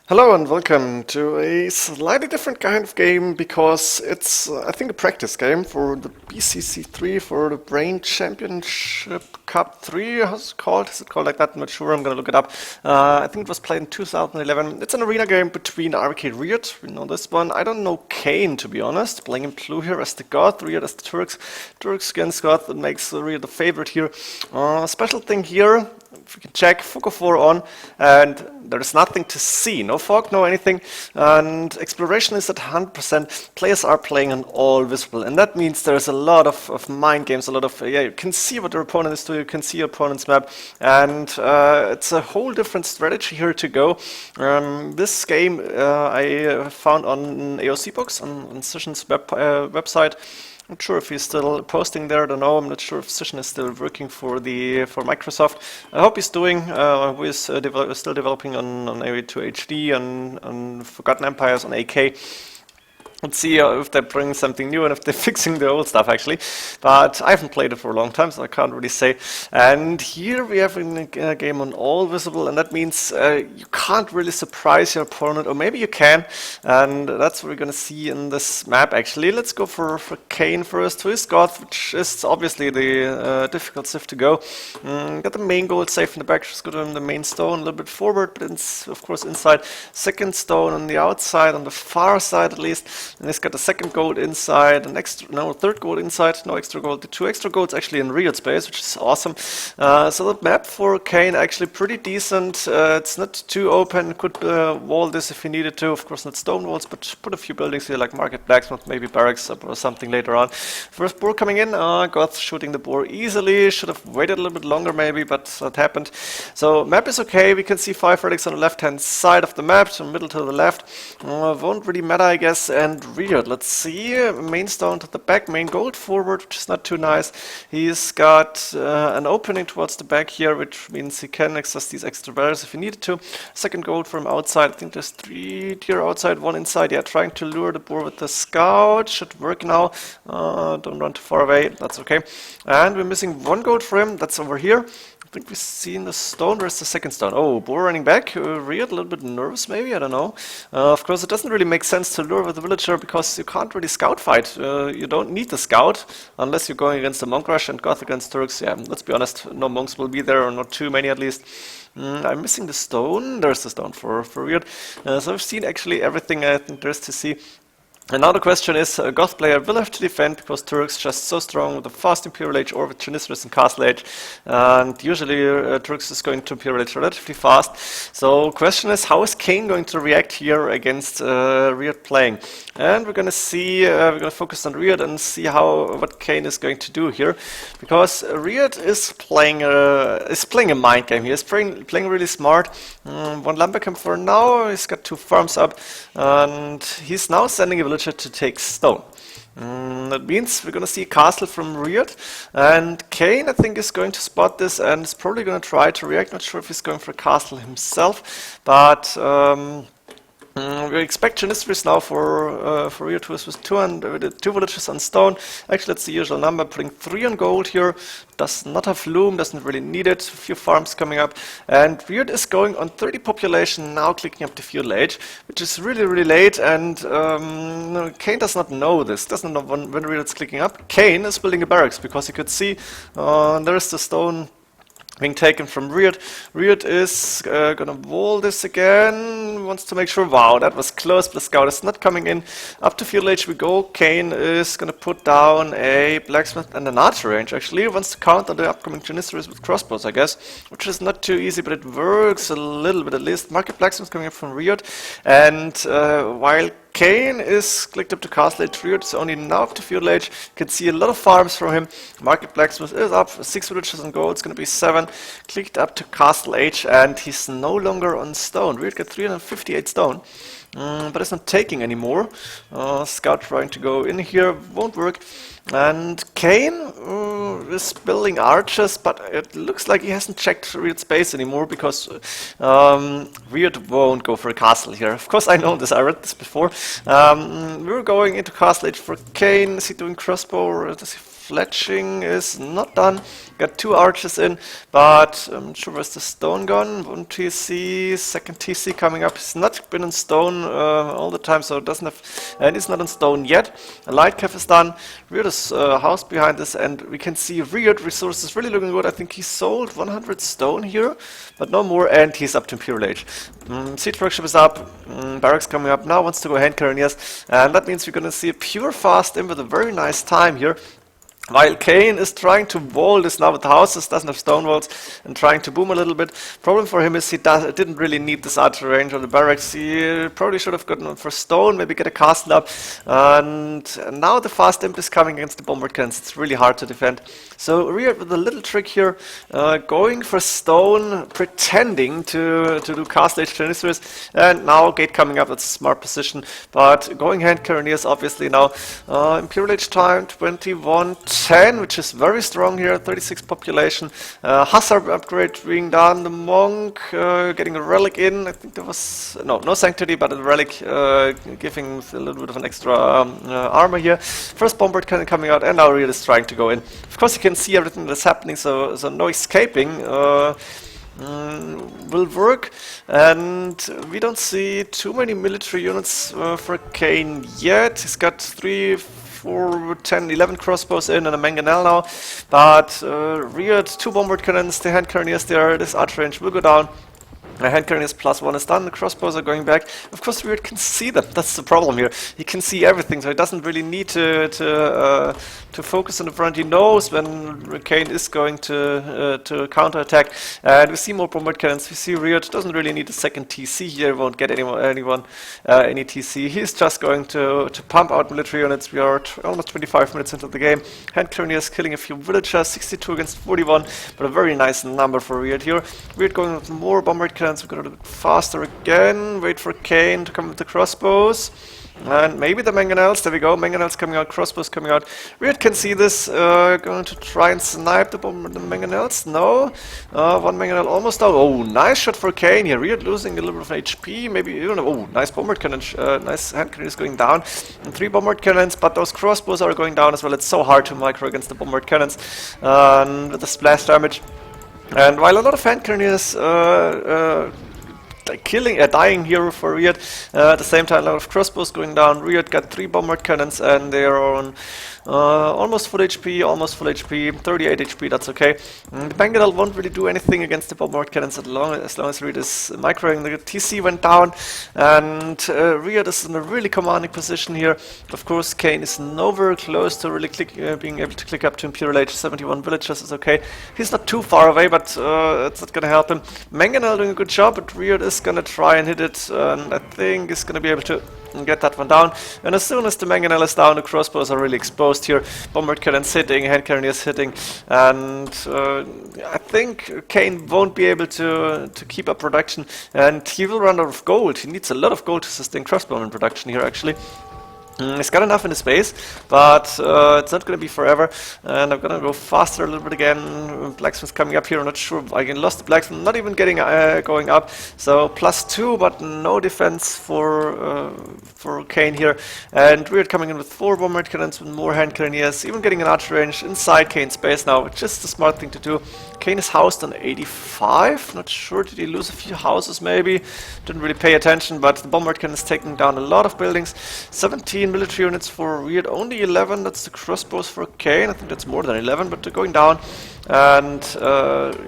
Hello and welcome to a slightly different kind of game because it's, I think, a practice game for the BCC3 for the Brain Championship Cup 3. How's it called? Is it called like that? I'm not sure. I'm gonna look it up. I think it was played in 2011. It's an arena game between RiuT. We know this one. I don't know Cain, to be honest. Playing in blue here as the Goth, RiuT as the Turks. Turks against Goth. That makes RiuT the favorite here. Special thing here. If we can check, Focus 4 on, and there is nothing to see, no fog, no anything, and exploration is at 100%. Players are playing on all visible, and that means there's a lot of mind games, a lot of, you can see what your opponent is doing, you can see your opponent's map, and it's a whole different strategy here to go. This game I found on AOC Books, on Session's website. I'm not sure if he's still posting there. I don't know. I'm not sure if Session is still working for Microsoft. I hope he's doing. He's still developing on RiuT HD, on Forgotten Empires, on AK. Let's see if they bring something new and if they're fixing the old stuff, actually. But I haven't played it for a long time, so I can't really say. And here we have a game on all visible, and that means you can't really surprise your opponent, or maybe you can. And that's what we're going to see in this map, actually. Let's go for Cain first, who is Goth, which is obviously the difficult civ to go. Got the main gold safe in the back, just got on the main stone a little bit forward, but it's, of course, inside. Second stone on the outside, on the far side at least. And he's got a second gold inside, third gold inside, no extra gold. The two extra golds actually in RiuT space, which is awesome. So the map for Cain actually pretty decent. It's not too open. Could wall this if he needed to. Of course, not stone walls, but put a few buildings here like market, blacksmith, maybe barracks or something later on. First boar coming in. Goths shooting the boar easily. Should have waited a little bit longer maybe, but that happened. So map is okay. We can see 5 relics on the left-hand side of the map, so middle to the left. Won't really matter, I guess. And RiuT, let's see, main stone to the back, main gold forward, which is not too nice. He's got an opening towards the back here, which means he can access these extra barrels if he needed to. Second gold from outside. I think there's 3 deer outside, 1 inside. Yeah, trying to lure the boar with the scout. Should work now. Don't run too far away. That's okay. And we're missing 1 gold for him. That's over here. I think we've seen the stone. Where's the second stone? Oh, boar running back. RiuT, a little bit nervous maybe, I don't know. Of course, it doesn't really make sense to lure with the villager because you can't really scout fight. You don't need the scout unless you're going against a monk rush, and Goth against Turks. Yeah, let's be honest, no monks will be there, or not too many at least. I'm missing the stone. There's the stone for RiuT. So I've seen actually everything I think there is to see. And now the question is, a Goth player will have to defend because Turks just so strong with the fast Imperial Age or with Genissaries and Castle Age. And usually Turks is going to Imperial Age relatively fast. So question is, how is Cain going to react here against RiuT playing? And we're going to see, we're going to focus on RiuT and see what Cain is going to do here. Because RiuT is playing a mind game. He is playing really smart. 1 lumber camp for now. He's got 2 farms up. And he's now sending a villager to take stone. That means we're going to see a castle from RiuT, and Cain I think is going to spot this and is probably going to try to react. Not sure if he's going for a castle himself, but we expect Genissaries now for RiuT with 2 villages on stone. Actually, that's the usual number. Putting 3 on gold here. Does not have loom, doesn't really need it. A few farms coming up. And RiuT is going on 30 population, now clicking up to feudal age, which is really, really late. And Cain does not know this, doesn't know when RiuT's clicking up. Cain is building a barracks because you could see there is the stone being taken from RiuT. RiuT is gonna wall this again, wants to make sure, wow, that was close, but the scout is not coming in. Up to field age we go. Cain is gonna put down a blacksmith and an archer range, actually. He wants to counter the upcoming Genissaries with crossbows, I guess, which is not too easy, but it works a little bit at least. Market blacksmith coming up from RiuT, and while Cain is clicked up to Castle Age, RiuT is only now up to feudal age. You can see a lot of farms from him. Market blacksmith is up, 6 villages on gold, it's going to be 7. Clicked up to Castle Age, and he's no longer on stone. RiuT got 358 stone, but it's not taking anymore. Scout trying to go in here, won't work. And Cain is building archers, but it looks like he hasn't checked RiuT space anymore because RiuT won't go for a castle here. Of course, I know this, I read this before. We were going into Castle Age for Cain. Is he doing crossbow, or does he fletching is not done. Got 2 archers in, but I'm not sure where's the stone gone. 1 TC, second TC coming up. He's not been in stone all the time, so it doesn't have, and he's not in stone yet. A light cav is done. RiuT is house behind this, and we can see RiuT resources really looking good. I think he sold 100 stone here, but no more, and he's up to Imperial Age. Siege workshop is up, barracks coming up now, wants to go hand cannoneers, and that means we're gonna see a pure fast in with a very nice time here. While Cain is trying to wall this now with the houses, doesn't have stone walls, and trying to boom a little bit. Problem for him is he didn't really need this archer range on the barracks. He probably should have gotten on for stone, maybe get a castle up. And now the fast imp is coming against the bombard cannons. It's really hard to defend. So RiuT with a little trick here, going for stone, pretending to do castle age Janissaries, and now gate coming up. That's a smart position, but going hand cannoneers obviously now. Imperial Age time 2110, which is very strong here. 36 population. Hussar upgrade being done. The monk getting a relic in. I think there was no sanctity, but a relic giving a little bit of an extra armor here. First bombard cannon coming out, and now RiuT is trying to go in. Of course, you can see everything that's happening, so no escaping will work, and we don't see too many military units for Cain yet. He's got 3, 4, 10, 11 crossbows in and a mangonel now, but RiuT, 2 bombard cannons, the hand cannoneers there, this archer range will go down. My hand cannon is +1 is done, the crossbows are going back. Of course RiuT can see them, that's the problem here. He can see everything, so he doesn't really need to focus on the front. He knows when Cain is going to counterattack. And we see more bombard cannons, we see RiuT doesn't really need a second TC here, won't get any TC. He's just going to pump out military units. We are almost 25 minutes into the game. Hand cannoneers killing a few villagers, 62 against 41, but a very nice number for RiuT here. RiuT going with more bombard cannons. We're going to do it faster again. Wait for Cain to come with the crossbows. And maybe the mangonels. There we go. Mangonels coming out, crossbows coming out. RiuT can see this. Going to try and snipe the mangonels. No. 1 mangonel almost down. Oh, nice shot for Cain here. RiuT losing a little bit of HP. Maybe, you know, oh, nice bombard cannon. Nice hand cannon is going down. And 3 bombard cannons, but those crossbows are going down as well. It's so hard to micro against the bombard cannons. With the splash damage. And while a lot of hand cannoneers dying here for RiuT, at the same time a lot of crossbows going down. RiuT got 3 bombard cannons and they are on almost full HP, 38 HP, that's okay. The mangonel won't really do anything against the bombard cannons as long as RiuT is microing. The TC went down, and RiuT is in a really commanding position here. Of course, Cain is nowhere close to really being able to click up to Imperial Age. 71 villagers is okay. He's not too far away, but it's not going to help him. Mangonel doing a good job, but RiuT is going to try and hit it, and I think he's going to be able to get that one down. And as soon as the mangonel is down, the crossbows are really exposed here. Bombard cannons hitting, hand cannoneers hitting, and I think Cain won't be able to keep up production, and he will run out of gold. He needs a lot of gold to sustain crossbowman production here, actually. He's got enough in his base, but it's not going to be forever, and I'm going to go faster a little bit again. Blacksmith's coming up here. I'm not sure. I lost the blacksmith, not even getting going up. So +2, but no defense for Cain here. And RiuT coming in with 4 bombard cannons, with more hand cannoneers, even getting an archer range inside Cain's base now, which is the smart thing to do. Cain is housed on 85. Not sure, did he lose a few houses maybe? Didn't really pay attention, but the bombard cannon is taking down a lot of buildings. 17 military units for RiuT, only 11. That's the crossbows for Cain. I think that's more than 11, but they're going down. And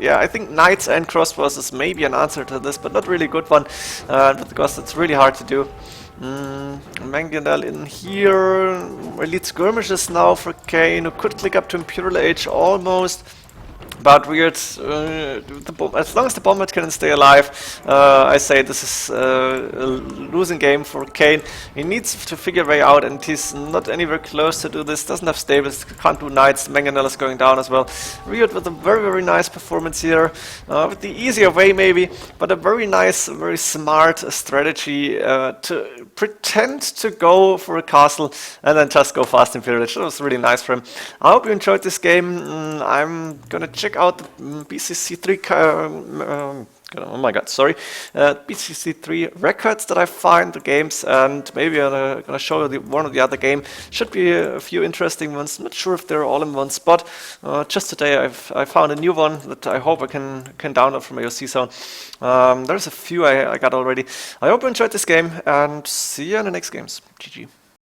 yeah, I think knights and crossbows is maybe an answer to this, but not really a good one. With the Goths, it's really hard to do. Mangonel in here. Elite skirmishes now for Cain, who could click up to Imperial Age almost. But RiuT, as long as the bombard cannons stay alive, I say this is a losing game for Cain. He needs to figure a way out, and he's not anywhere close to do this. Doesn't have stables, can't do knights. Mangonel is going down as well. RiuT with a very, very nice performance here, with the easier way maybe, but a very nice, very smart strategy to pretend to go for a castle and then just go fast Imperial Age. That was really nice for him. I hope you enjoyed this game. I'm gonna check out the BCC3 Oh my god, sorry. BCC3 records that I find, the games, and maybe I'm gonna show you one or the other game. Should be a few interesting ones. Not sure if they're all in one spot. Just today I found a new one that I hope I can download from AOC Zone. There's a few I got already. I hope you enjoyed this game, and see you in the next games. GG.